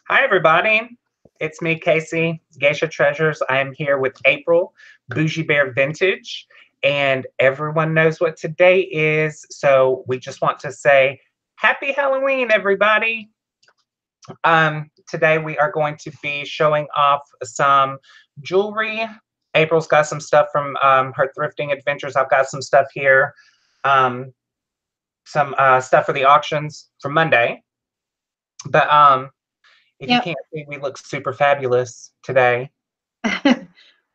Hi, everybody. It's me, Casey, Geisha Treasures. I am here with April, Bougie Bear Vintage, and everyone knows what today is. So we just want to say Happy Halloween, everybody. Today we are going to be showing off some jewelry. April's got some stuff from her thrifting adventures. I've got some stuff here, some stuff for the auctions from Monday. But if you can't see, we look super fabulous today.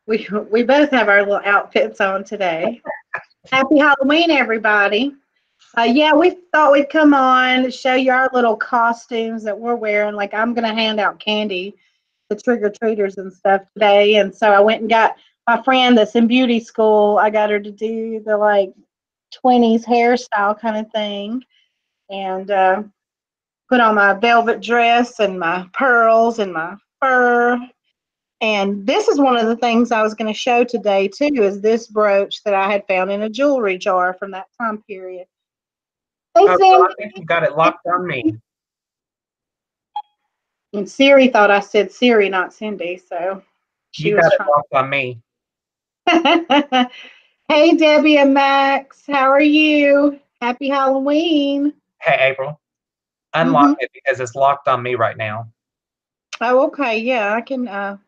we both have our little outfits on today. Happy Halloween, everybody. Yeah, we thought we'd come on, show you our little costumes that we're wearing. Like, I'm going to hand out candy to trick-or-treaters and stuff today. And so I went and got my friend that's in beauty school. I got her to do the, like, 20s hairstyle kind of thing. And put on my velvet dress and my pearls and my fur. And this is one of the things I was going to show today, too, is this brooch that I had found in a jewelry jar from that time period. Hey, oh, so I think you got it locked on me. And Siri thought I said Siri, not Cindy, so you got it locked on me. Hey, Debbie and Max, how are you? Happy Halloween. Hey, April. Unlock it because it's locked on me right now. Oh, okay. Yeah, I can.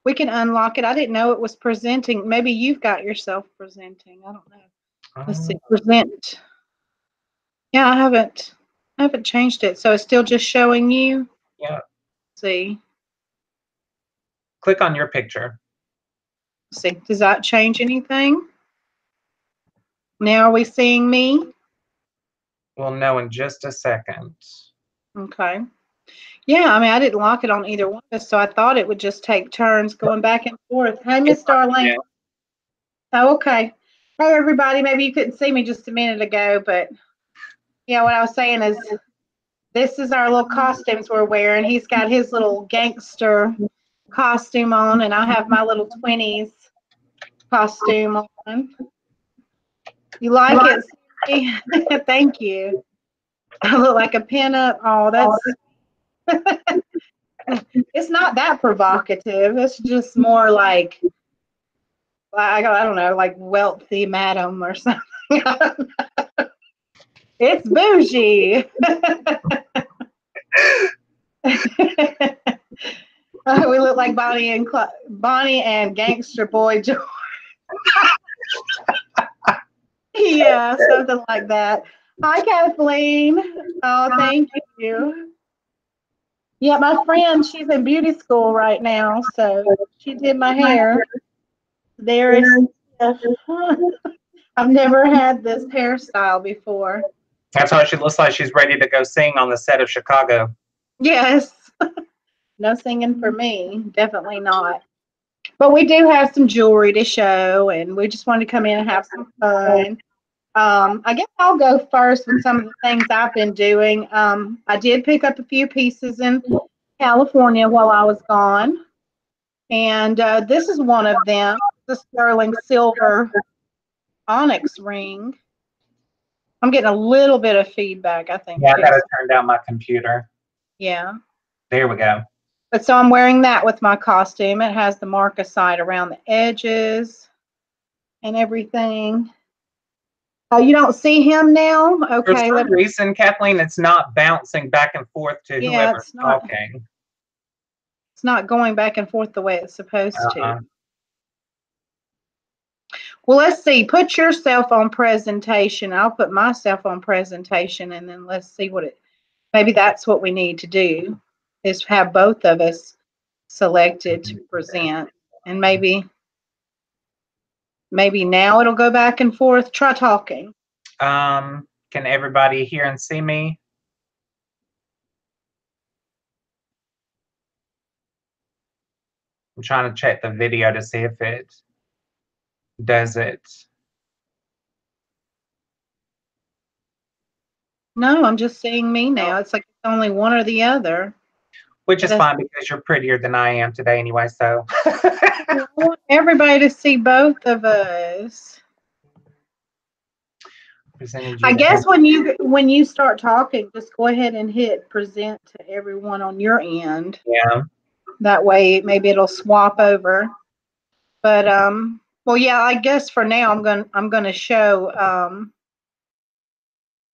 We can unlock it. I didn't know it was presenting. Maybe you've got yourself presenting. I don't know. Let's see. Present. Yeah, I haven't changed it. So it's still just showing you? Yeah. Let's see. Click on your picture. Let's see. Does that change anything? Now are we seeing me? We'll know in just a second. Okay. Yeah, I mean, I didn't lock it on either one of us, so I thought it would just take turns going back and forth. Hey, Miss Darlene. Yeah. Oh, okay. Hey, everybody. Maybe you couldn't see me just a minute ago, but yeah, what I was saying is this is our little costumes we're wearing. He's got his little gangster costume on, and I have my little 20s costume on. You like it? Thank you. I look like a pinup. Oh, that's it's not that provocative. It's just more like I don't know, like wealthy madam or something. It's bougie. We look like Bonnie and Gangster Boy George. Yeah, something like that. Hi, Kathleen. Oh, thank you. Yeah, my friend, she's in beauty school right now, so she did my hair. There is. I've never had this hairstyle before. That's why she looks like she's ready to go sing on the set of Chicago. Yes. No singing for me. Definitely not. But we do have some jewelry to show, and we just wanted to come in and have some fun. I guess I'll go first with some of the things I've been doing. I did pick up a few pieces in California while I was gone. And this is one of them, the sterling silver onyx ring. I'm getting a little bit of feedback, I think. Yeah, I got to turn down my computer. Yeah. There we go. But so I'm wearing that with my costume. It has the marcasite around the edges and everything. Oh, you don't see him now? Okay. For some reason, Kathleen, it's not bouncing back and forth to whoever's talking. It's not going back and forth the way it's supposed to. Well, let's see. Put yourself on presentation. I'll put myself on presentation, and then let's see what it. Maybe that's what we need to do, is have both of us selected to present, and maybe now it'll go back and forth. Try talking. Can everybody hear and see me? I'm trying to check the video to see if it does it. No, I'm just seeing me now. It's like it's only one or the other. Which is fine because you're prettier than I am today anyway, so. I want everybody to see both of us. Presented I you to him. guess when you start talking, just go ahead and hit present to everyone on your end. Yeah. That way, maybe it'll swap over. But well, yeah. I guess for now, I'm gonna show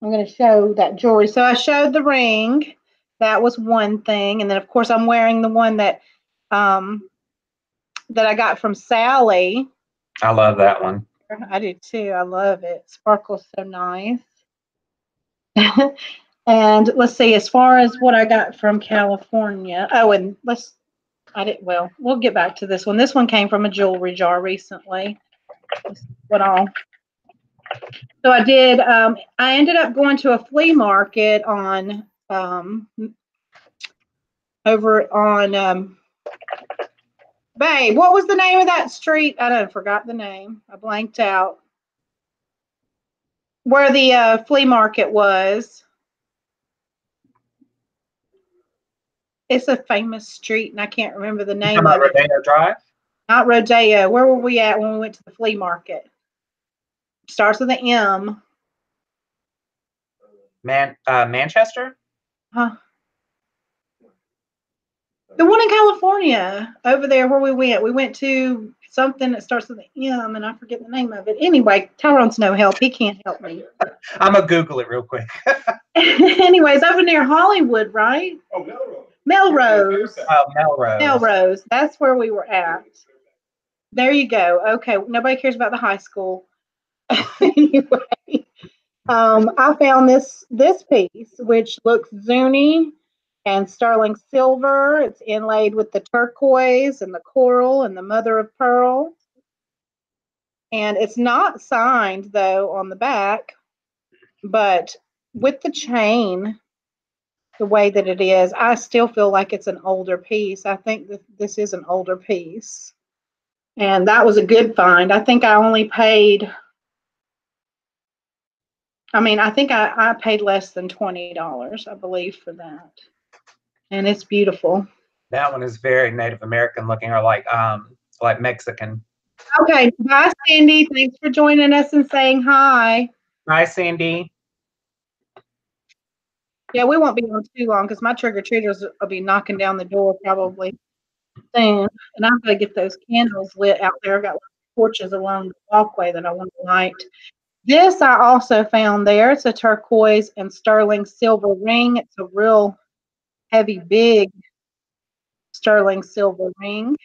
that jewelry. So I showed the ring. That was one thing, and then of course I'm wearing the one um that I got from Sally. I love that one. I do too. I love it. Sparkles so nice. And let's see, as far as what I got from California. Oh, and we'll get back to this one. This one came from a jewelry jar recently. What all? So I did, I ended up going to a flea market over on, babe, what was the name of that street? I don't forgot the name. I blanked out. Where the flea market was. It's a famous street, and I can't remember the name of it. Rodeo Drive? Not Rodeo. Where were we at when we went to the flea market? Starts with an M. Manchester? Huh? The one in California, over there where we went. We went to something that starts with an M, and I forget the name of it. Anyway, Tyrone's no help. He can't help me. I'm going to Google it real quick. Anyways, over near Hollywood, right? Oh, Melrose. Melrose. Melrose. Melrose. That's where we were at. There you go. Okay, nobody cares about the high school. Anyway, I found this piece, which looks zuni and sterling silver. It's inlaid with the turquoise and the coral and the mother of pearl. And it's not signed though on the back, but with the chain, the way that it is, I still feel like it's an older piece. I think that this is an older piece. And that was a good find. I think I only paid, I think I paid less than $20, I believe, for that. And it's beautiful. That one is very Native American looking, or like Mexican. Okay, bye, Cindy. Thanks for joining us and saying hi. Hi, Cindy. Yeah, we won't be on too long because my trick-or-treaters will be knocking down the door probably soon. And I'm going to get those candles lit out there. I've got torches along the walkway that I want to light. This I also found there. It's a turquoise and sterling silver ring. It's a real heavy, big sterling silver ring.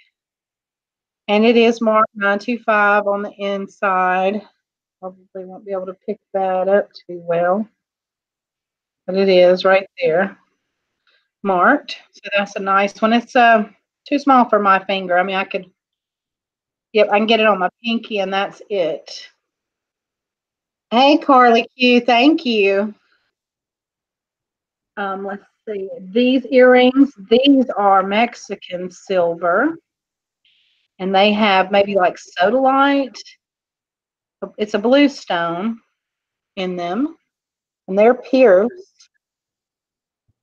And it is marked 925 on the inside. Probably won't be able to pick that up too well. But it is right there marked. So that's a nice one. It's too small for my finger. I can get it on my pinky and that's it. Hey, Carly Q, thank you. Let's see. These earrings, these are Mexican silver. And they have maybe like sodalite. It's a blue stone in them. And they're pierced.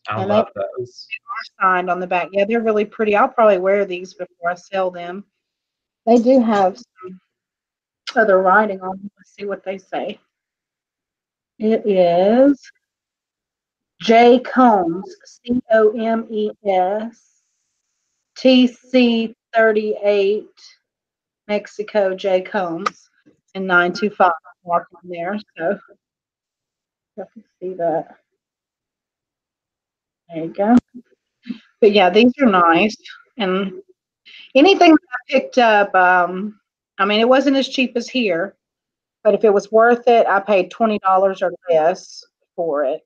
I love those. They are signed on the back. Yeah, they're really pretty. I'll probably wear these before I sell them. They do have some other writing on them. Let's see what they say. It is J Combs, COMES, TC38, Mexico, J Combs, and 925 mark on there. So you can see that. There you go. But yeah, these are nice. And anything that I picked up, it wasn't as cheap as here, but if it was worth it, I paid $20 or less for it.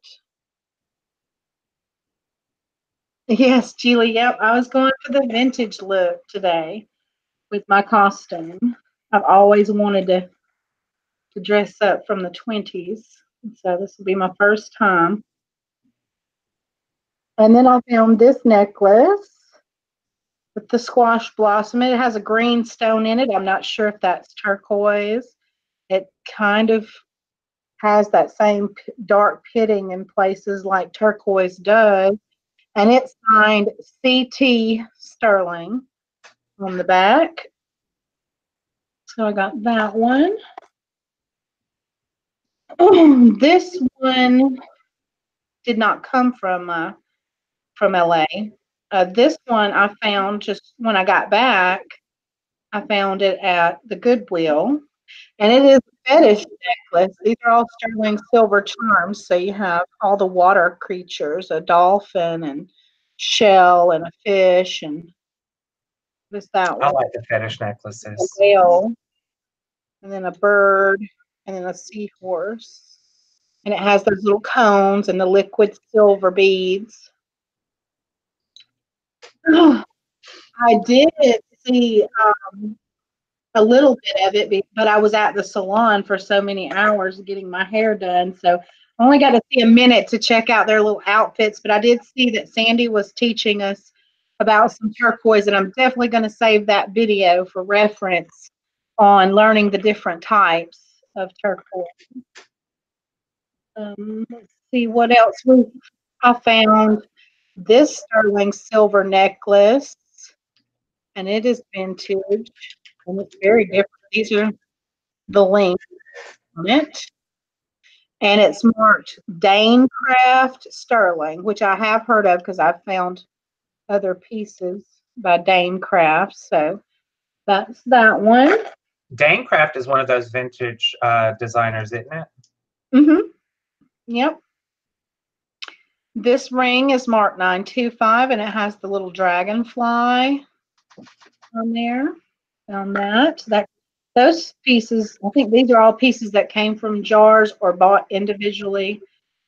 Yes, Julie. Yep, I was going for the vintage look today with my costume. I've always wanted to dress up from the 20s, so this will be my first time. And then I found this necklace with the squash blossom. It has a green stone in it. I'm not sure if that's turquoise. It kind of has that same dark pitting in places like turquoise does. And it's signed CT Sterling on the back. So I got that one. This one did not come from LA. This one I found just when I got back. I found it at the Goodwill, and it is a fetish necklace. These are all sterling silver charms. So you have all the water creatures, a dolphin and shell and a fish and what's that I one? like the fetish A necklaces. whale and then a bird and then a seahorse. And it has those little cones and the liquid silver beads. I did see a little bit of it, but I was at the salon for so many hours getting my hair done. So I only got to see a minute to check out their little outfits. But I did see that Sandy was teaching us about some turquoise, and I'm definitely going to save that video for reference on learning the different types of turquoise. Let's see what else I found. This sterling silver necklace, and it is vintage, and it's very different. These are the links on it, and it's marked Dane Craft Sterling, which I have heard of because I've found other pieces by Dane Craft. So that's that one. Danecraft is one of those vintage designers, isn't it? Mm-hmm. Yep. This ring is marked 925, and it has the little dragonfly on there. Found that. Those pieces, I think these are all pieces that came from jars or bought individually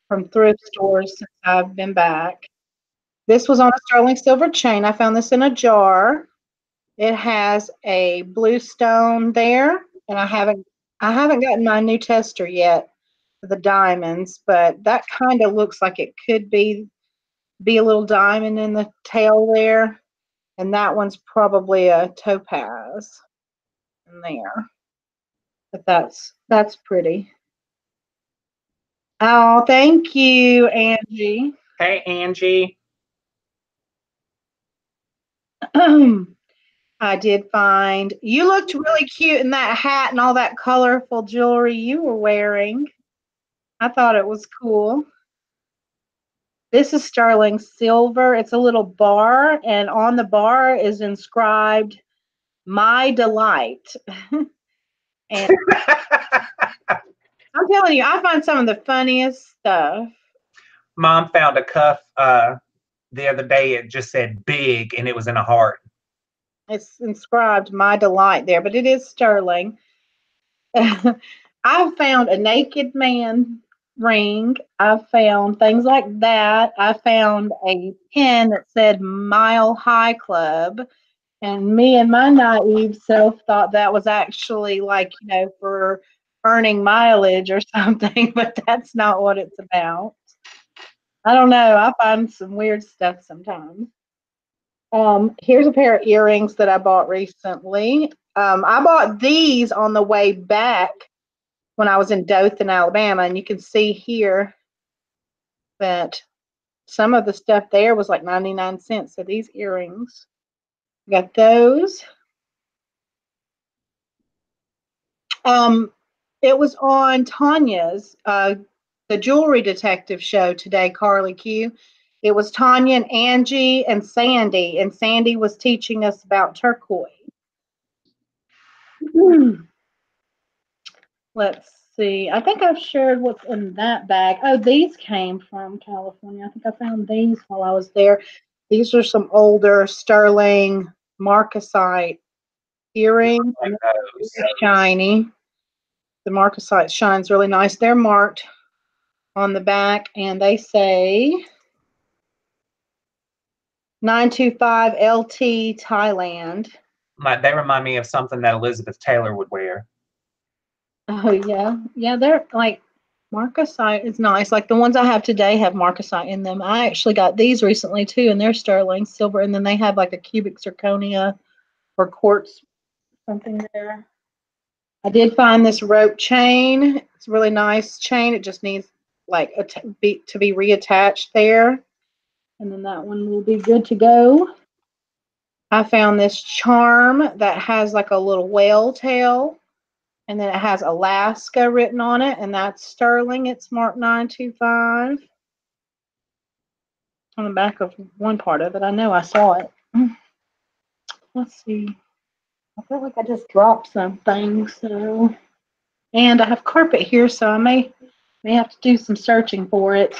from thrift stores since I've been back. This was on a sterling silver chain. I found this in a jar. It has a blue stone there, and I haven't gotten my new tester yet for the diamonds, but that kind of looks like it could be a little diamond in the tail there, and that one's probably a topaz in there. But that's pretty. Oh, thank you, Angie. Hey, Angie. I did find you looked really cute in that hat and all that colorful jewelry you were wearing. I thought it was cool. This is sterling silver. It's a little bar, and on the bar is inscribed "My Delight." And I'm telling you, I find some of the funniest stuff. Mom found a cuff the other day. It just said big and it was in a heart. It's inscribed "My Delight" there, but it is sterling. I've found a naked man ring. I've found things like that. I found a pin that said Mile High Club. And me and my naive self thought that was actually like, for earning mileage or something, but that's not what it's about. I don't know. I find some weird stuff sometimes. Here's a pair of earrings that I bought recently. I bought these on the way back when I was in Dothan, Alabama, and you can see here that some of the stuff there was like 99 cents. So these earrings, got those. It was on Tanya's the jewelry detective show today, Carly Q. It was Tanya and Angie and Sandy was teaching us about turquoise. Let's see. I think I've shared what's in that bag. Oh, these came from California. I think I found these while I was there. These are some older sterling marcasite earrings. Like those. Shiny. The marcasite shines really nice. They're marked on the back, and they say 925 LT Thailand. They remind me of something that Elizabeth Taylor would wear. Oh yeah, they're like marcasite is nice. Like the ones I have today have marcasite in them. I actually got these recently too, and they're sterling silver, and then they have like a cubic zirconia or quartz something there. I did find this rope chain. It's a really nice chain. It just needs like to be reattached there, and then that one will be good to go. I found this charm that has like a little whale tail, And then it has Alaska written on it, and that's sterling. It's marked 925. On the back of one part of it, I know I saw it. Let's see. I feel like I just dropped something, so. And I have carpet here, so I may have to do some searching for it.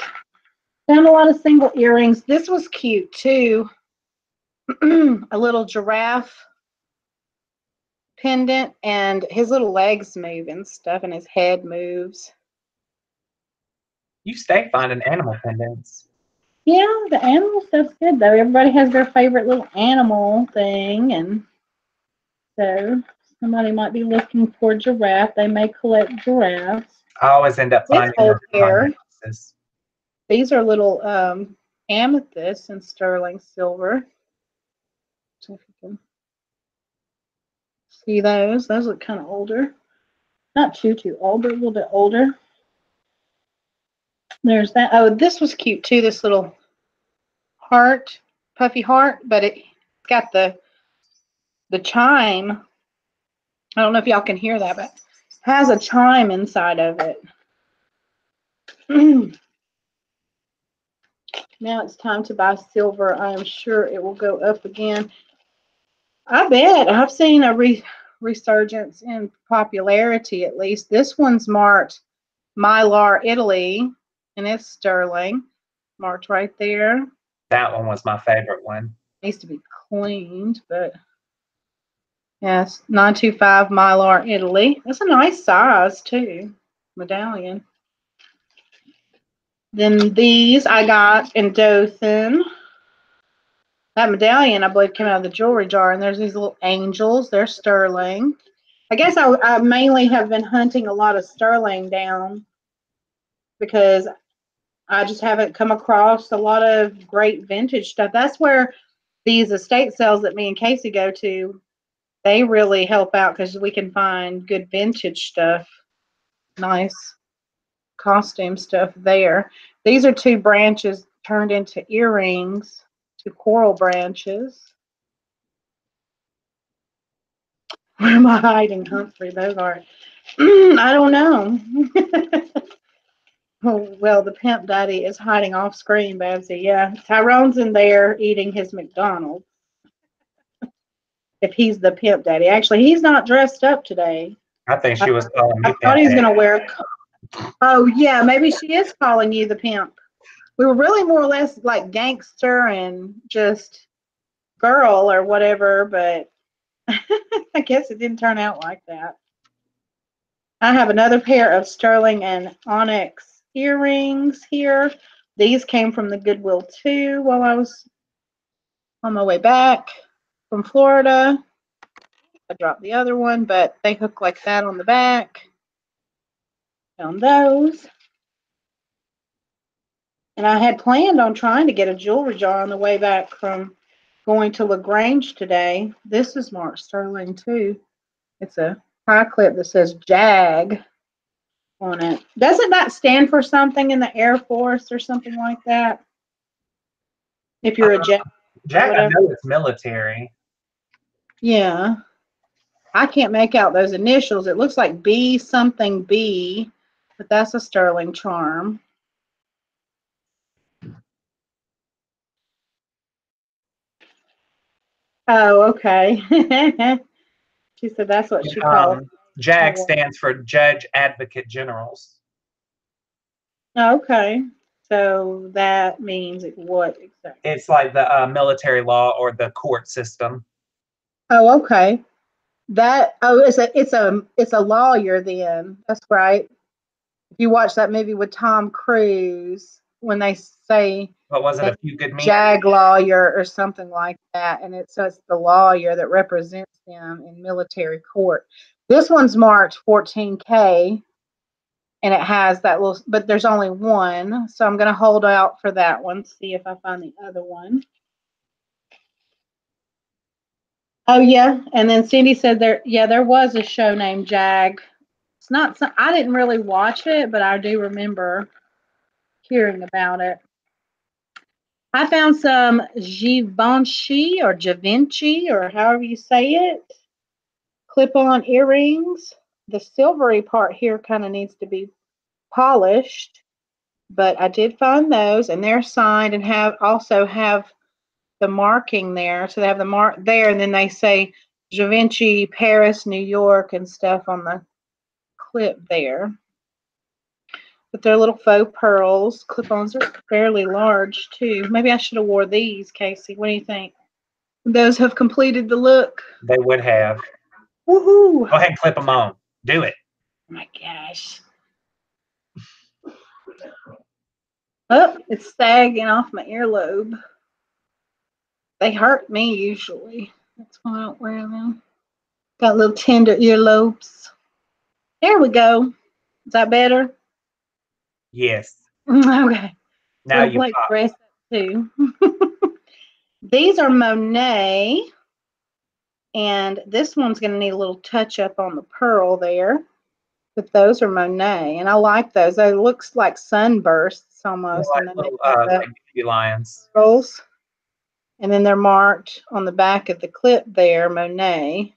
Found a lot of single earrings. This was cute too. A little giraffe pendant, and his little legs move and stuff, and his head moves. You stay finding animal pendants. Yeah, the animal stuff's good though. Everybody has their favorite little animal thing, and so somebody might be looking for giraffe. They may collect giraffes. I always end up This finding whole them pair. necklaces. These are little amethyst and sterling silver. So if you can see those. Those look kind of older. Not too old, but a little bit older. There's that. Oh, this was cute too. This little heart, puffy heart, but it's got the chime. I don't know if y'all can hear that, but it has a chime inside of it. Now it's time to buy silver. I am sure it will go up again. I bet. I've seen a resurgence in popularity, at least. This one's marked Mylar, Italy, and it's sterling. Marked right there. That one was my favorite one. Needs to be cleaned, but yes, 925 Mylar, Italy. That's a nice size too. Medallion. Then these I got in Dothan. That medallion, I believe, came out of the jewelry jar, and there's these little angels. They're sterling. I guess I mainly have been hunting a lot of sterling down because I just haven't come across a lot of great vintage stuff. That's where these estate sales that me and Casey go to, they really help out because we can find good vintage stuff, nice costume stuff there. These are two branches turned into earrings, two coral branches. Where am I hiding, Humphrey? Those are, I don't know. Oh, well, the pimp daddy is hiding off screen, Babsy. Yeah, Tyrone's in there eating his McDonald's. If he's the pimp daddy. Actually, he's not dressed up today. I think she was calling me I thought he was pimp. going to wear. Oh, yeah, maybe she is calling you the pimp. We were really more or less like gangster and just girl or whatever, but I guess it didn't turn out like that. I have another pair of sterling and onyx earrings here. These came from the Goodwill too while I was on my way back from Florida. I dropped the other one, but they hook like that on the back. Found those. And I had planned on trying to get a jewelry jar on the way back from going to LaGrange today. This is marked sterling too. It's a high clip that says JAG on it. Doesn't that stand for something in the Air Force or something like that? If you're a JAG, Jack, I whatever. know it's military. Yeah. I can't make out those initials. It looks like B something B, but that's a sterling charm. Oh, okay. She said that's what she called it. JAG stands for Judge Advocate Generals. Okay. So that means what exactly? It's like the military law or the court system. Oh, okay. It's a lawyer then. That's right. If you watch that movie with Tom Cruise, when they say What was it? A Few Good Men? JAG lawyer or something like that, and it's the lawyer that represents them in military court. This one's marked 14K, and it has that little, but there's only one, so I'm going to hold out for that one, see if I find the other one. Oh yeah, and then Cindy said there was a show named JAG. It's not, I didn't really watch it, but I do remember hearing about it. I found some Givenchy or however you say it, clip-on earrings. the silvery part here kind of needs to be polished, but I did find those, and they're signed and also have the marking there. So they have the mark there, and then they say Da Vinci, Paris, New York, and stuff on the clip there. But they're little faux pearls. Clip-ons are fairly large too. Maybe I should have wore these, Casey. What do you think? Those have completed the look. They would have. Woohoo! Go ahead and clip them on. Do it. Oh my gosh. Oh, it's sagging off my earlobe. They hurt me usually. That's why I don't wear them. Got little tender earlobes. There we go. Is that better? Yes. Okay. Now We'll you play pop. dress up too. These are Monet, and this one's going to need a little touch up on the pearl there. But those are Monet, and I like those. They looks like sunbursts almost, and then they have the Like lions. pearls, and then they're marked on the back of the clip there, Monet.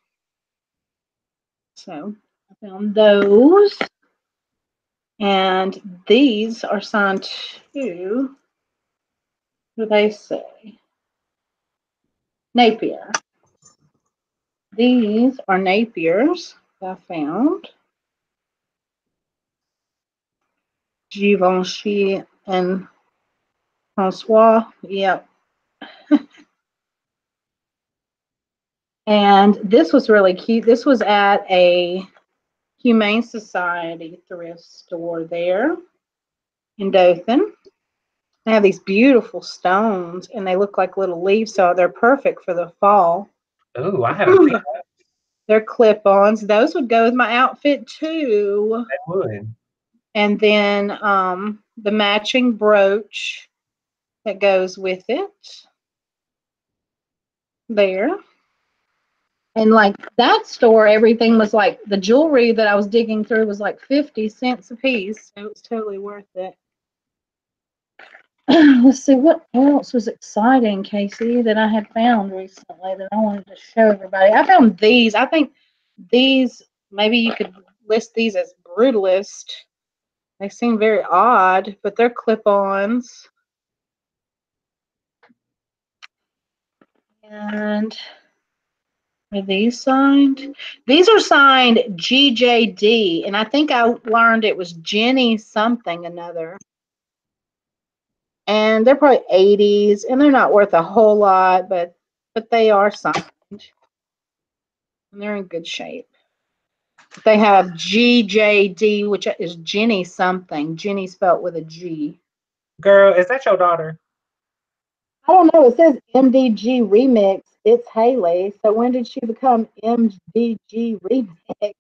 So I found those, and these are signed to. What do they say? Napier. These are Napiers I found. Givenchy and Francois. Yep. And this was really cute. This was at a Humane Society thrift store there in Dothan. They have these beautiful stones, and they look like little leaves, so they're perfect for the fall. Ooh, I haven't seen that. They're clip-ons. Those would go with my outfit too. They would. And then the matching brooch that goes with it there. And like that store, everything was like the jewelry that I was digging through was like 50 cents a piece. So it was totally worth it. Let's see, what else was exciting, Casey, that I had found recently that I wanted to show everybody. I found these. I think these, maybe you could list these as brutalist. They seem very odd, but they're clip-ons. And are these signed? These are signed GJD, and I think I learned it was Jenny something another. And they're probably 80s, and they're not worth a whole lot, but they are signed. And they're in good shape. They have GJD, which is Jenny something. Jenny spelled with a G. Girl, is that your daughter? I don't know. It says MDG Remix. It's Haley. So when did she become MDG Remix?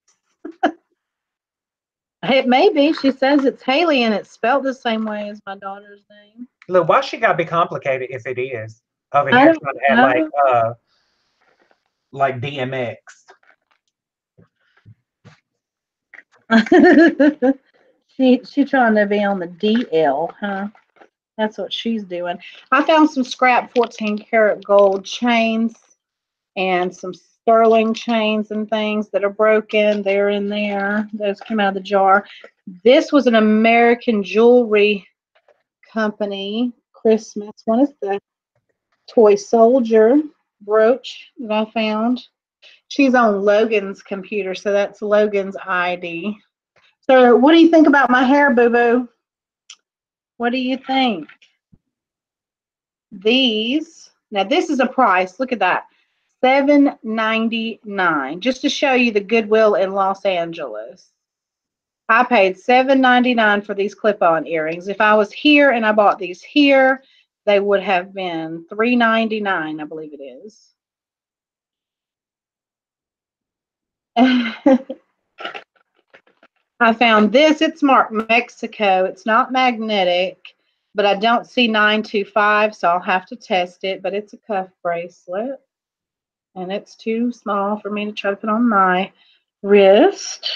It may be. She says it's Haley, and it's spelled the same way as my daughter's name. Look, why she gotta be complicated if it is? Over here trying to add like DMX. She trying to be on the DL, huh? That's what she's doing. I found some scrap 14 karat gold chains and some sterling chains and things that are broken. They're in there. Those came out of the jar. This was an American jewelry company Christmas one. Is the toy soldier brooch that I found. She's on Logan's computer, so that's Logan's ID. So what do you think about my hair, boo-boo? What do you think? These, now this is a price. Look at that. $7.99, just to show you the Goodwill in Los Angeles. I paid $7.99 for these clip-on earrings. If I was here and I bought these here, they would have been $3.99, I believe it is. I found this. It's marked Mexico. It's not magnetic, but I don't see 925, so I'll have to test it. But it's a cuff bracelet, and it's too small for me to try to put on my wrist.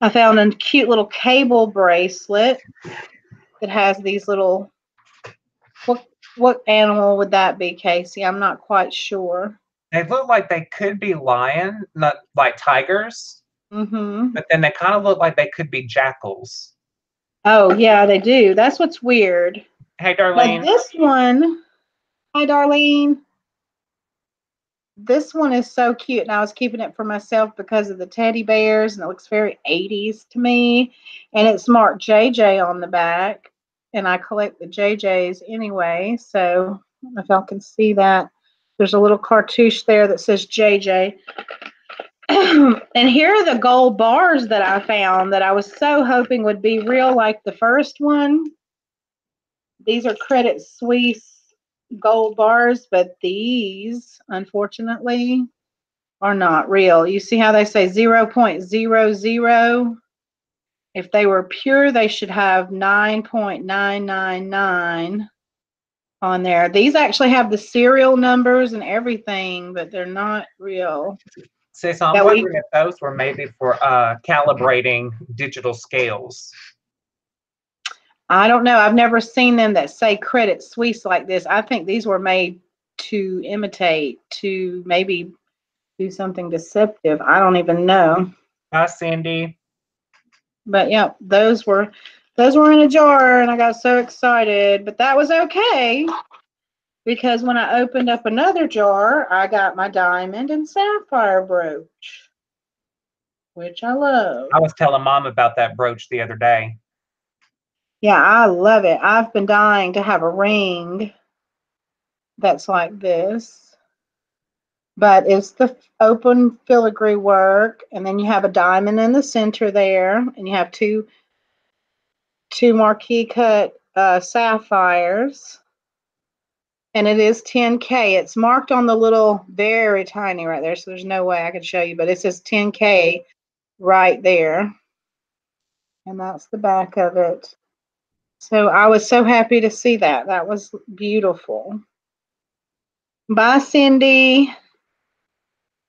I found a cute little cable bracelet that has these little, what animal would that be, Casey? I'm not quite sure. They look like they could be lion, not like tigers. Mm-hmm. But then they kind of look like they could be jackals. Oh, yeah, they do. That's what's weird. Hey, But Darlene. this one, hi, Darlene. This one is so cute, and I was keeping it for myself because of the teddy bears, and it looks very 80s to me. And it's marked JJ on the back, and I collect the JJs anyway. So if y'all can see that, there's a little cartouche there that says JJ. And here are the gold bars that I found that I was so hoping would be real like the first one. These are Credit Suisse gold bars, but these, unfortunately, are not real. You see how they say 0.00? If they were pure, they should have 9.999 on there. These actually have the serial numbers and everything, but they're not real. See, so I'm wondering if those were maybe for calibrating digital scales. I don't know. I've never seen them that say Credit Suisse like this. I think these were made to imitate, to maybe do something deceptive. I don't even know. Hi, Cindy. But yeah, those were in a jar, and I got so excited. But that was okay because when I opened up another jar, I got my diamond and sapphire brooch, which I love. I was telling Mom about that brooch the other day. Yeah, I love it. I've been dying to have a ring that's like this. But it's the open filigree work, and then you have a diamond in the center there, and you have two marquee cut sapphires, and it is 10K. It's marked on the little, very tiny right there, so there's no way I could show you, but it says 10K right there, and that's the back of it. So I was so happy to see that. That was beautiful. Bye, Cindy.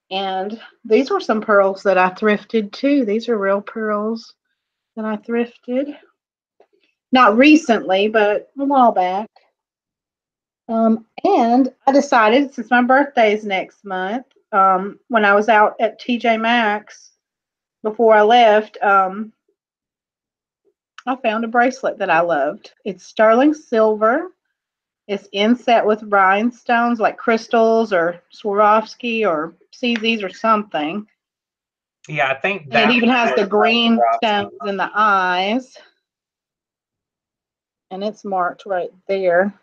And these were some pearls that I thrifted too. These are real pearls that I thrifted. Not recently, but a while back. And I decided, since my birthday is next month, when I was out at TJ Maxx before I left, I found a bracelet that I loved. It's sterling silver. It's inset with rhinestones like crystals or Swarovski or CZs or something. Yeah, I think And that it even has the green Swarovski. stones in the eyes. And it's marked right there.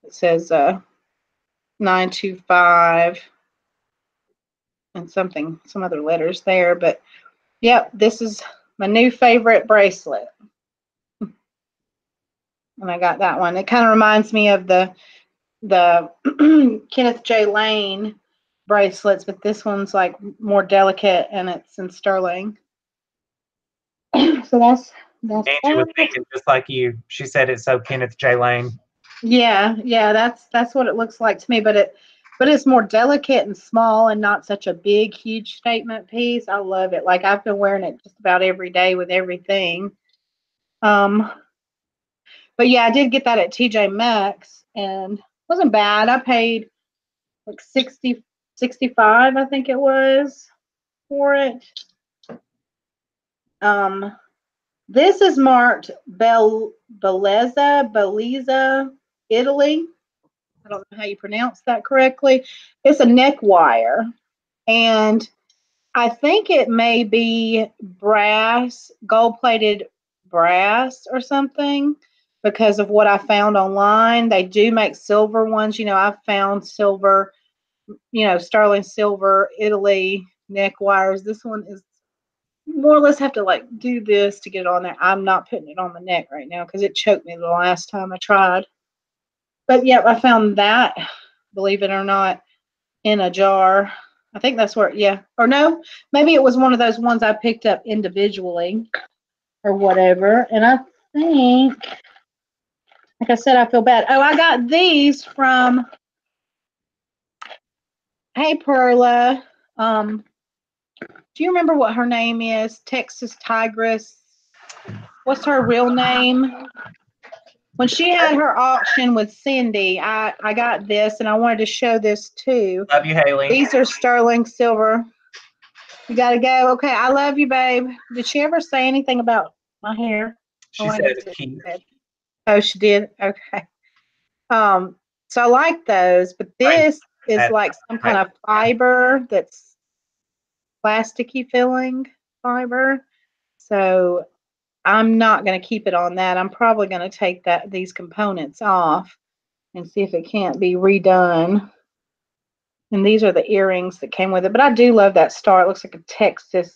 It says 925 and some other letters there. But yep, this is my new favorite bracelet. And I got that one. It kind of reminds me of the Kenneth J. Lane bracelets, but this one's like more delicate and it's in sterling. So that's Angie was thinking just like you. She said it's so Kenneth J. Lane. Yeah, that's what it looks like to me, but it's more delicate and small and not such a big, huge statement piece. I love it. Like I've been wearing it just about every day with everything. But yeah, I did get that at TJ Maxx and it wasn't bad. I paid like 65, I think it was, for it. This is marked Bellezza, Italy. I don't know how you pronounce that correctly. It's a neck wire, and I think it may be brass, gold-plated brass or something because of what I found online. They do make silver ones. I've found silver, sterling silver, Italy neck wires. This one is more or less have to like do this to get it on there. I'm not putting it on the neck right now because it choked me the last time I tried. But yep, I found that, believe it or not, in a jar. I think that's where, yeah. Or no, maybe it was one of those ones I picked up individually or whatever. And I think, like I said, I feel bad. Oh, I got these from, hey, Perla. Do you remember what her name is? Texas Tigress. What's her real name? When she had her auction with Cindy, I got this, and I wanted to show this too. Love you, Haley. These are sterling silver. You gotta go. Okay, I love you, babe. Did she ever say anything about my hair? She Oh, I said know it was cute. oh, she did. Okay. Um, so I like those, but Right. this is That, like some kind right. of fiber that's plasticky feeling fiber. So I'm not going to keep it on that. I'm probably going to take these components off and see if it can't be redone. And these are the earrings that came with it. But I do love that star. It looks like a Texas,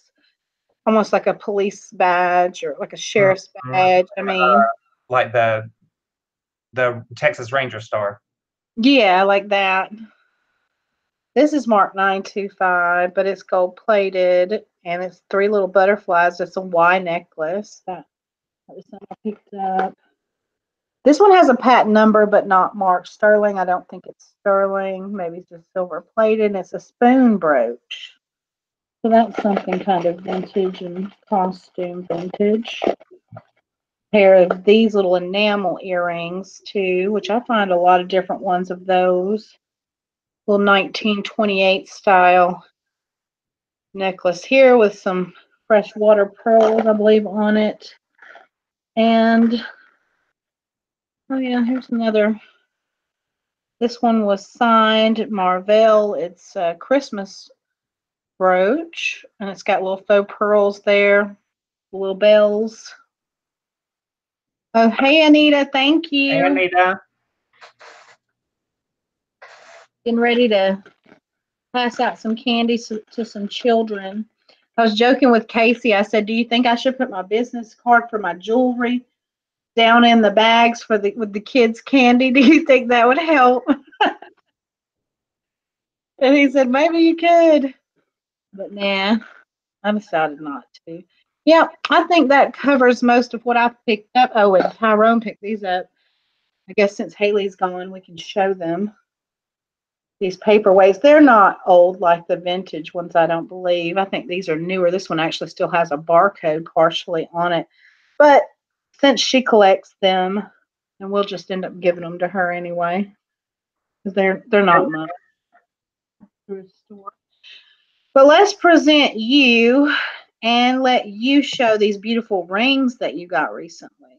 almost like a police badge or like a sheriff's Mhm. badge. I mean, Like the Texas Ranger star. yeah, like that. This is marked 925, but it's gold plated and it's 3 little butterflies. It's a Y necklace. That was something I picked up. This one has a patent number, but not marked sterling. I don't think it's sterling. Maybe it's just silver plated. And it's a spoon brooch. So that's something kind of vintage and costume vintage. Pair of these little enamel earrings too, which I find a lot of different ones of those. Little 1928 style necklace here with some freshwater pearls, I believe, on it. And oh yeah, here's another. This one was signed Marvell. It's a Christmas brooch, and it's got little faux pearls there, little bells. Oh, hey, Anita, thank Hey, you. Anita. Getting ready to pass out some candy to some children. I was joking with Casey. I said, "Do you think I should put my business card for my jewelry down in the bags for with the kids' candy? Do you think that would help?" And he said, "Maybe you could." But nah, I decided not to. Yeah, I think that covers most of what I picked up. Oh, and Tyrone picked these up. I guess since Haley's gone, we can show them these paperweights. They're not old like the vintage ones, I don't believe. I think these are newer. This one actually still has a barcode partially on it. But since she collects them, and we'll just end up giving them to her anyway, because they're not much through a store. But let's present you and let you show these beautiful rings that you got recently.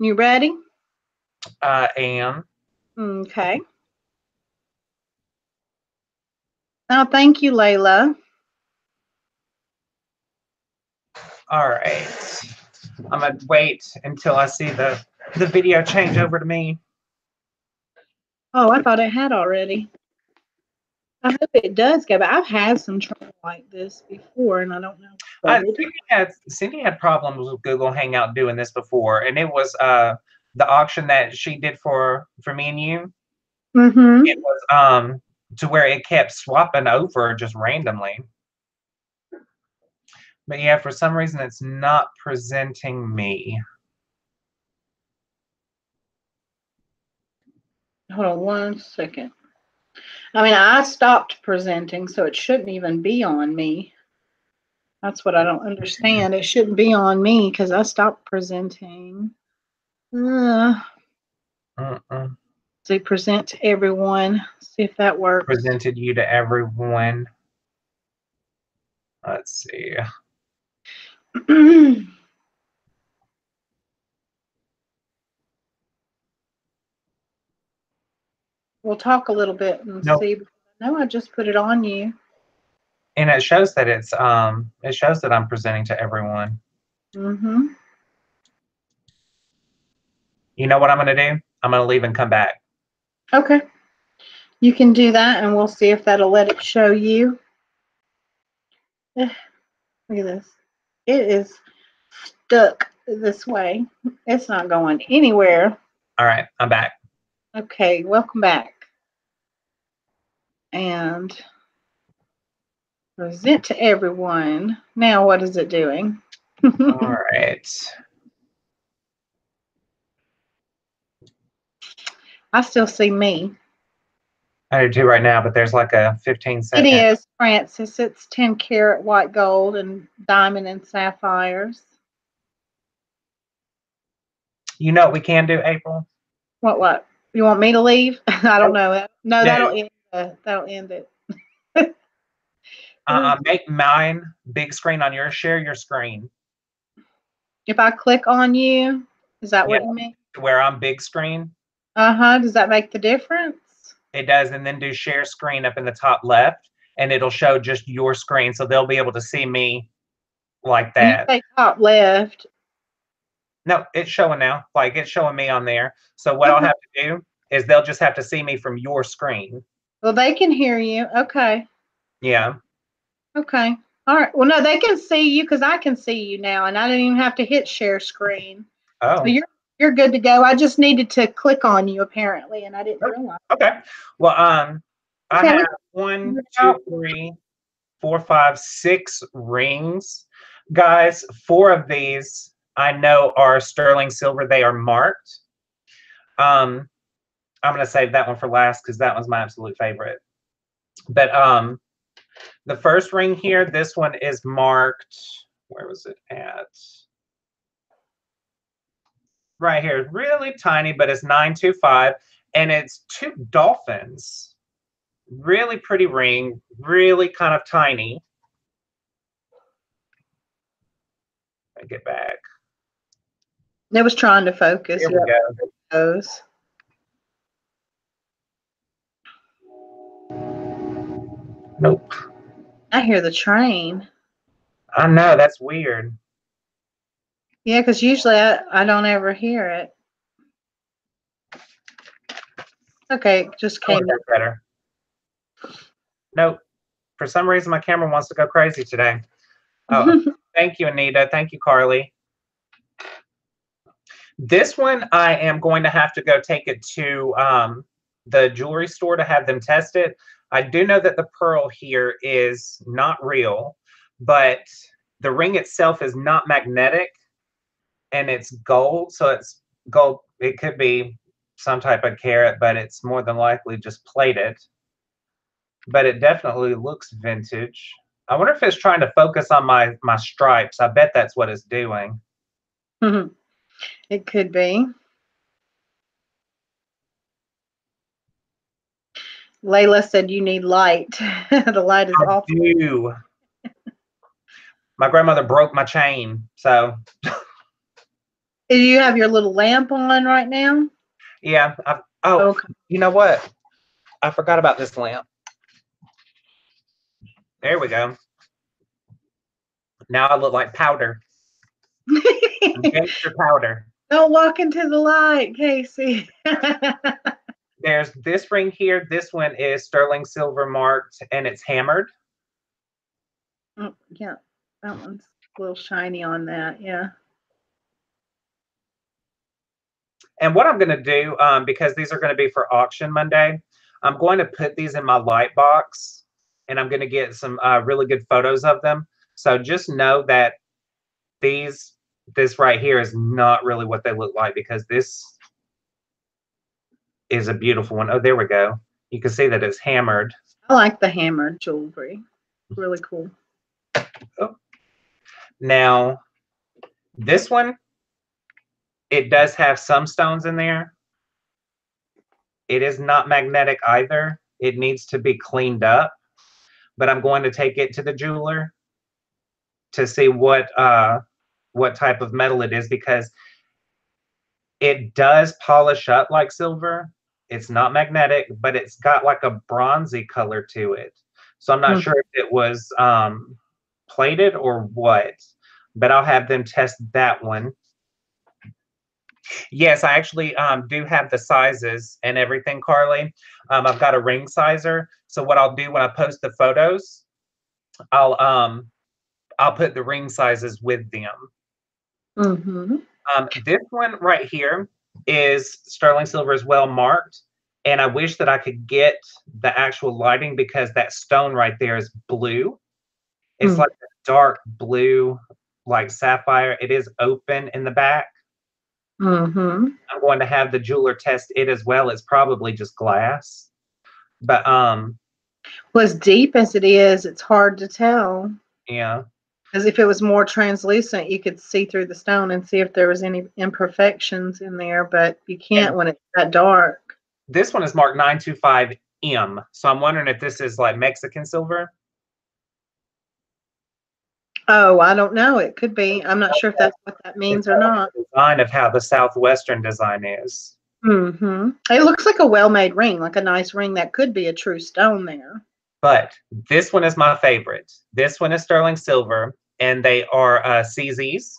You ready? I am. Okay. Now, thank you, Layla. All right. I'm gonna wait until I see the video change over to me. Oh, I thought it had already. I hope it does go, but I've had some trouble like this before, and I don't know what it is. Cindy had problems with Google Hangout doing this before, and it was the auction that she did for me and you. Mm-hmm. It was to where it kept swapping over just randomly. But yeah, for some reason it's not presenting me. Hold on 1 second. I mean, I stopped presenting, so it shouldn't even be on me. That's what I don't understand. It shouldn't be on me because I stopped presenting. So present to everyone. See if that works. Presented you to everyone. Let's see. We'll talk a little bit and Nope. see. No, I just put it on you. And it shows that it shows that I'm presenting to everyone. Mm-hmm. You know what I'm gonna do? I'm gonna leave and come back. Okay. You can do that, and we'll see if that'll let it show you. Look at this. It is stuck this way. It's not going anywhere. All right, I'm back. Okay, welcome back. And present to everyone. Now, what is it doing? All right. I still see me. I do too right now, but there's like a 15-second. It is, Francis. It's 10 karat white gold and diamond and sapphires. You know what we can do, April? What? You want me to leave? I don't know. No, No. that'll end it. Make mine big screen on yours. Share your screen. If I click on you, is that Yeah, what you mean? where I'm big screen. Does that make the difference? It does, and then do share screen up in the top left, and it'll show just your screen, so they'll be able to see me like When you that. say top left. No, it's showing now. Like it's showing me on there. So what I'll have to do is they'll just have to see me from your screen. Well, they can hear you. Okay. Yeah. Okay. All right. Well, no, they can see you because I can see you now, and I didn't even have to hit share screen. So Oh. you're good to go. I just needed to click on you apparently, and I didn't realize. Okay. Well, I Okay, have 1, 2, 3, 4, 5, 6 rings, guys. 4 of these I know are sterling silver. They are marked. I'm gonna save that one for last because that one's my absolute favorite. But the first ring here, this one is marked. Where was it at? Right here, really tiny, but it's 925, and it's 2 dolphins. Really pretty ring, really kind of tiny. I get back. It was trying to focus. Here we go. Those. Nope. I hear the train. I know, that's weird. Yeah, because usually I don't ever hear it. Okay, just came. That's better. Nope. For some reason, my camera wants to go crazy today. Oh, thank you, Anita. Thank you, Carly. This one, I am going to have to go take it to the jewelry store to have them test it. I do know that the pearl here is not real, but the ring itself is not magnetic, and it's gold. So it's gold. It could be some type of carat, but it's more than likely just plated. But it definitely looks vintage. I wonder if it's trying to focus on my stripes. I bet that's what it's doing. It could be. Layla said you need light. The light is off. Do. My grandmother broke my chain, so. Do you have your little lamp on right now? Yeah. Okay. You know what? I forgot about this lamp. There we go. Now I look like powder. Gangster powder. Don't walk into the light, Casey. There's this ring here. This one is sterling silver marked, and it's hammered. Oh, yeah, that one's a little shiny on that. Yeah. And what I'm going to do, because these are going to be for auction Monday, I'm going to put these in my light box, and I'm going to get some really good photos of them. So just know that this right here is not really what they look like, because this is a beautiful one. Oh, there we go. You can see that it's hammered. I like the hammered jewelry. Really cool. Oh. Now, this one, it does have some stones in there. It is not magnetic either. It needs to be cleaned up. But I'm going to take it to the jeweler to see what type of metal it is, because it does polish up like silver. It's not magnetic, but it's got like a bronzy color to it. So I'm not sure if it was plated or what, but I'll have them test that one. Yes, I actually do have the sizes and everything, Carly. I've got a ring sizer. So what I'll do when I post the photos, I'll put the ring sizes with them. This one right here is sterling silver as well, marked. And I wish that I could get the actual lighting, because that stone right there is blue. It's like a dark blue, like sapphire. It is open in the back. I'm going to have the jeweler test it as well. It's probably just glass. But well, as deep as it is, it's hard to tell. Yeah. Because if it was more translucent, you could see through the stone and see if there was any imperfections in there, but you can't when it's that dark. This one is marked 925M. So I'm wondering if this is like Mexican silver. Oh, I don't know. It could be. I'm not sure if that's what that It's means or not. the design of how the Southwestern design is. It looks like a well-made ring, like a nice ring that could be a true stone there. But this one is my favorite. This one is sterling silver, and they are CZs.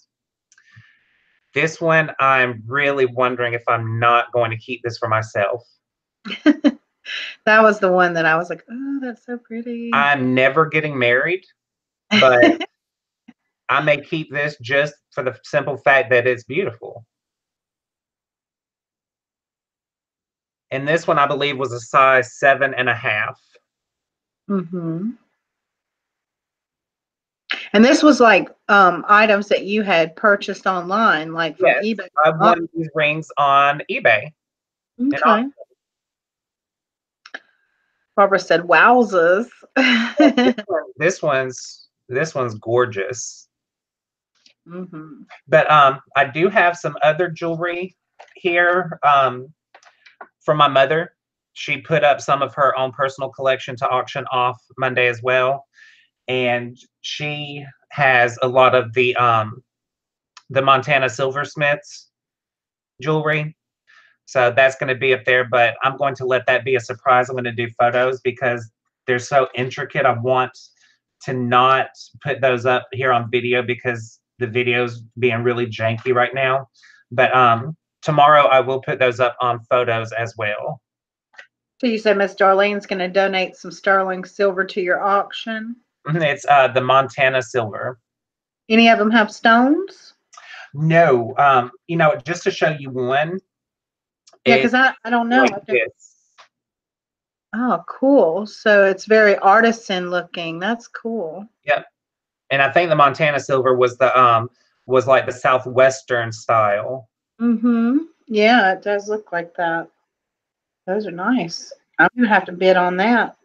This one, I'm really wondering if I'm not going to keep this for myself. That was the one that I was like, oh, that's so pretty. I'm never getting married, but I may keep this just for the simple fact that it's beautiful. And this one, I believe, was a size 7.5. And this was like items that you had purchased online, like from Yes, eBay. I won these rings on eBay. Okay. Barbara said, "Wowzers!" This one's gorgeous. But I do have some other jewelry here from my mother. She put up some of her own personal collection to auction off Monday as well, and she has a lot of the Montana silversmiths jewelry. So that's going to be up there, but I'm going to let that be a surprise. I'm going to do photos because they're so intricate. I want to not put those up here on video because the video's being really janky right now. But tomorrow I will put those up on photos as well. So you said Miss Darlene's going to donate some sterling silver to your auction? It's the Montana silver. Any of them have stones? No, just to show you one. Yeah, because I don't know. Like this. Oh, cool. So it's very artisan looking. That's cool. Yep. And I think the Montana silver was like the Southwestern style. Yeah, it does look like that. Those are nice. I'm gonna have to bid on that.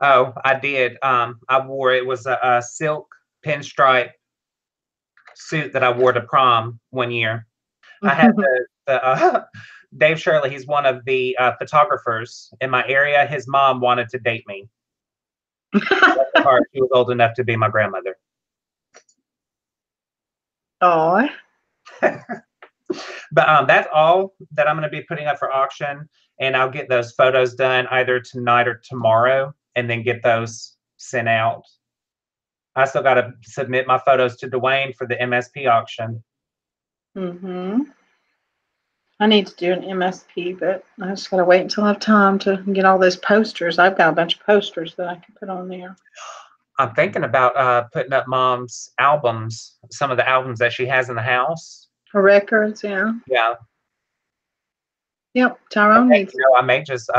Oh, I did. I wore it was a silk pinstripe suit that I wore to prom one year. I had the Dave Shirley. He's one of the photographers in my area. His mom wanted to date me. She was old enough to be my grandmother. Oh. But that's all that I'm going to be putting up for auction, and I'll get those photos done either tonight or tomorrow, and then get those sent out. I still got to submit my photos to Dwayne for the MSP auction. I need to do an MSP, but I just got to wait until I have time to get all those posters. I've got a bunch of posters that I can put on there. I'm thinking about putting up Mom's albums, some of the albums that she has in the house. Her records, yeah. Yeah. Yep, Tyrone needs. I may just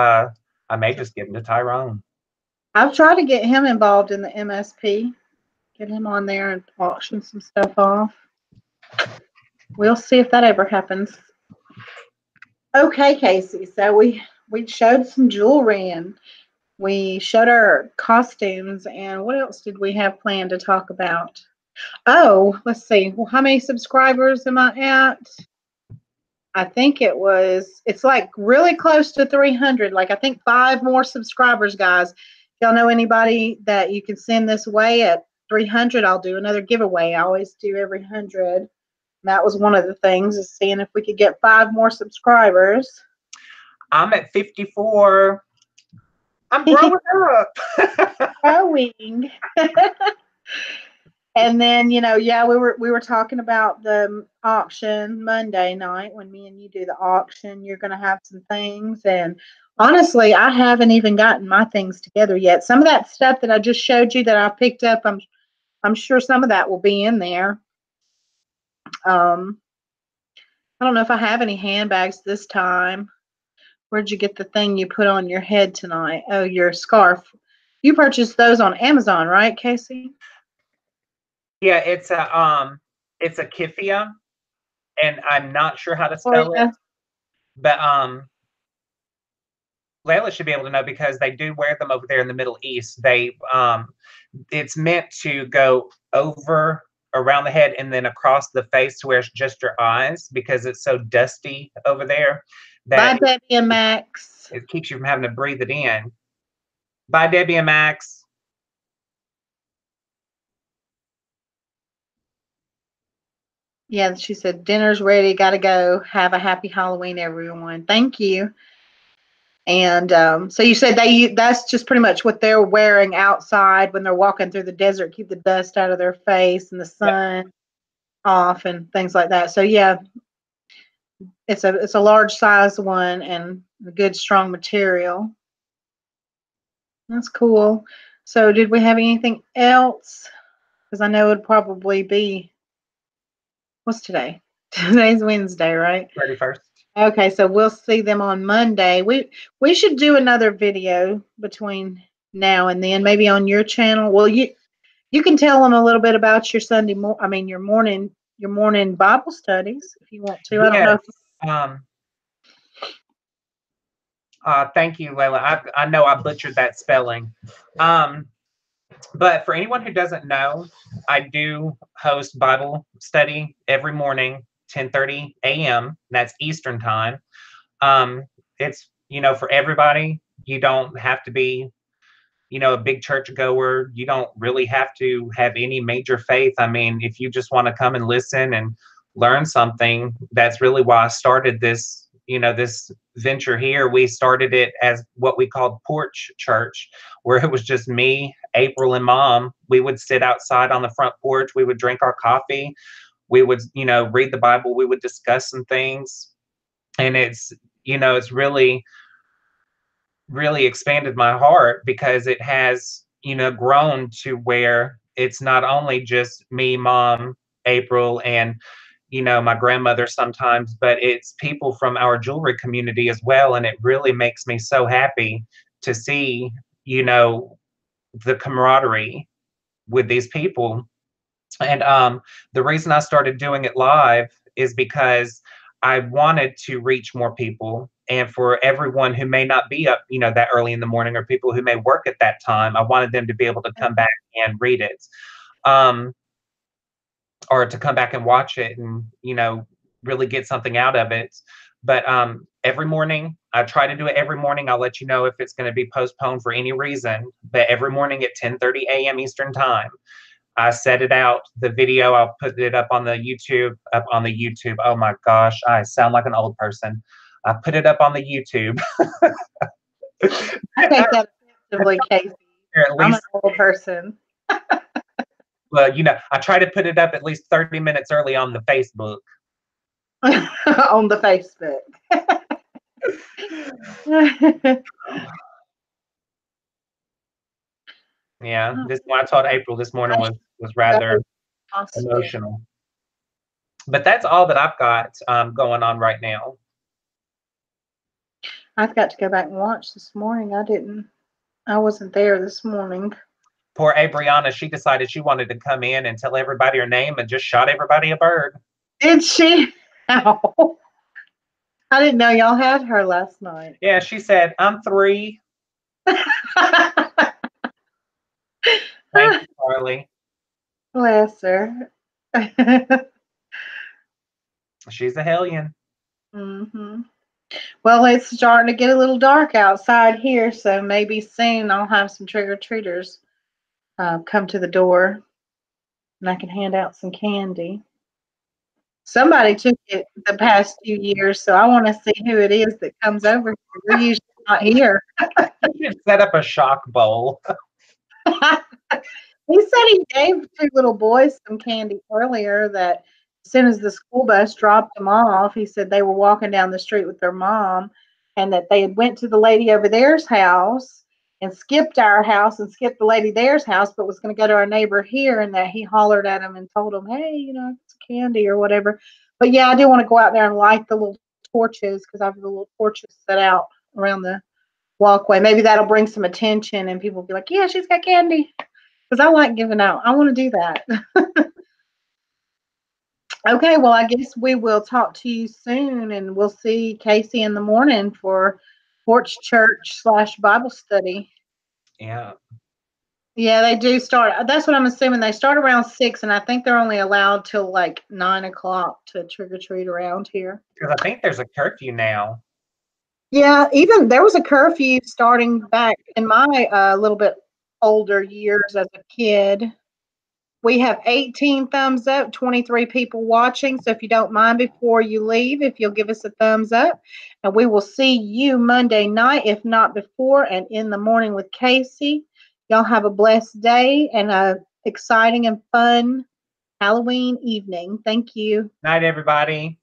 give them to Tyrone. I've tried to get him involved in the MSP, get him on there and auction some stuff off. We'll see if that ever happens. Okay, Casey. So we showed some jewelry and we showed our costumes, and what else did we have planned to talk about? Oh, let's see. Well, how many subscribers am I at? I think it's like really close to 300. Like I think 5 more subscribers, guys. If y'all know anybody that you can send this way at 300, I'll do another giveaway. I always do every 100. And that was one of the things, is seeing if we could get 5 more subscribers. I'm at 54. I'm growing up. Growing. And then, yeah, we were talking about the auction Monday night. When me and you do the auction, you're going to have some things. And honestly, I haven't even gotten my things together yet. Some of that stuff that I just showed you that I picked up, I'm sure some of that will be in there. I don't know if I have any handbags this time. Where'd you get the thing you put on your head tonight? Oh, your scarf. You purchased those on Amazon, right, Casey? Yeah, it's a kifia, and I'm not sure how to spell it. But Layla should be able to know because they do wear them over there in the Middle East. It's meant to go over around the head and then across the face to where it's just your eyes, because it's so dusty over there that Bye, Debbie and Max. It keeps you from having to breathe it in. Bye, Debbie and Max. Yeah, she said dinner's ready. Got to go. Have a happy Halloween, everyone. Thank you. And so you said that's just pretty much what they're wearing outside when they're walking through the desert, keep the dust out of their face and the Yeah. sun off and things like that. So yeah, it's a large size one and a good strong material. That's cool. So did we have anything else? Because I know it'd probably be, what's today? Today's Wednesday, right? 31st. Okay, so we'll see them on Monday. We should do another video between now and then, maybe on your channel. Well, you can tell them a little bit about your your morning Bible studies if you want to. I don't know Yes. if Thank you, Layla. I know I butchered that spelling. But for anyone who doesn't know, I do host Bible study every morning, 10:30 a.m. That's Eastern time. It's, for everybody. You don't have to be, a big church goer. You don't really have to have any major faith. I mean, if you just want to come and listen and learn something, that's really why I started this venture here. We started it as what we called porch church, where it was just me, April, and Mom. We would sit outside on the front porch. We would drink our coffee. We would, read the Bible. We would discuss some things. And it's really expanded my heart because it has, grown to where it's not only just me, Mom, April, and, my grandmother sometimes, but it's people from our jewelry community as well. And it really makes me so happy to see, the camaraderie with these people. And the reason I started doing it live is because I wanted to reach more people. And for everyone who may not be up, that early in the morning, or people who may work at that time, I wanted them to be able to come back and read it, um, or to come back and watch it and, really get something out of it. But every morning, I try to do it every morning. I'll let you know if it's going to be postponed for any reason. But every morning at 10:30 a.m. Eastern time, I set it out, the video, I'll put it up on the YouTube. Oh my gosh, I sound like an old person. I put it up on the YouTube. I take that offensively, Casey. Or at I'm an least, old person. well, I try to put it up at least 30 minutes early on the Facebook. On the Facebook. Yeah, this when I told April this morning was rather emotional. But that's all that I've got going on right now. I've got to go back and watch this morning. I wasn't there this morning. Poor Abriana, she decided she wanted to come in and tell everybody her name and just shot everybody a bird. Did she? Ow. I didn't know y'all had her last night. Yeah, she said, "I'm 3." Thank you, Carly. Bless her. She's a hellion. Mm-hmm. Well, it's starting to get a little dark outside here, so maybe soon I'll have some trick-or-treaters come to the door, and I can hand out some candy. Somebody took it the past few years, so I want to see who it is that comes over here. We're usually not here. You should set up a shock bowl. He said he gave two little boys some candy earlier that as soon as the school bus dropped them off, he said they were walking down the street with their mom and that they had went to the lady over there's house and skipped our house and skipped the lady there's house, but was going to go to our neighbor here, and that he hollered at him and told him, hey, it's candy or whatever. But yeah, I do want to go out there and light the little torches because I have the little torches set out around the walkway. Maybe that'll bring some attention and people will be like, yeah, she's got candy. Because I like giving out. I want to do that. Okay, well, I guess we will talk to you soon, and we'll see Casey in the morning for Porch Church / Bible study. Yeah. Yeah, they do start. That's what I'm assuming. They start around 6, and I think they're only allowed till like 9 o'clock to trick or treat around here. Because I think there's a curfew now. Yeah, even there was a curfew starting back in my little bit older years as a kid. We have 18 thumbs up, 23 people watching. So if you don't mind, before you leave, if you'll give us a thumbs up, and we will see you Monday night, if not before, and in the morning with Casey. Y'all have a blessed day and a exciting and fun Halloween evening. Thank you. Night, everybody.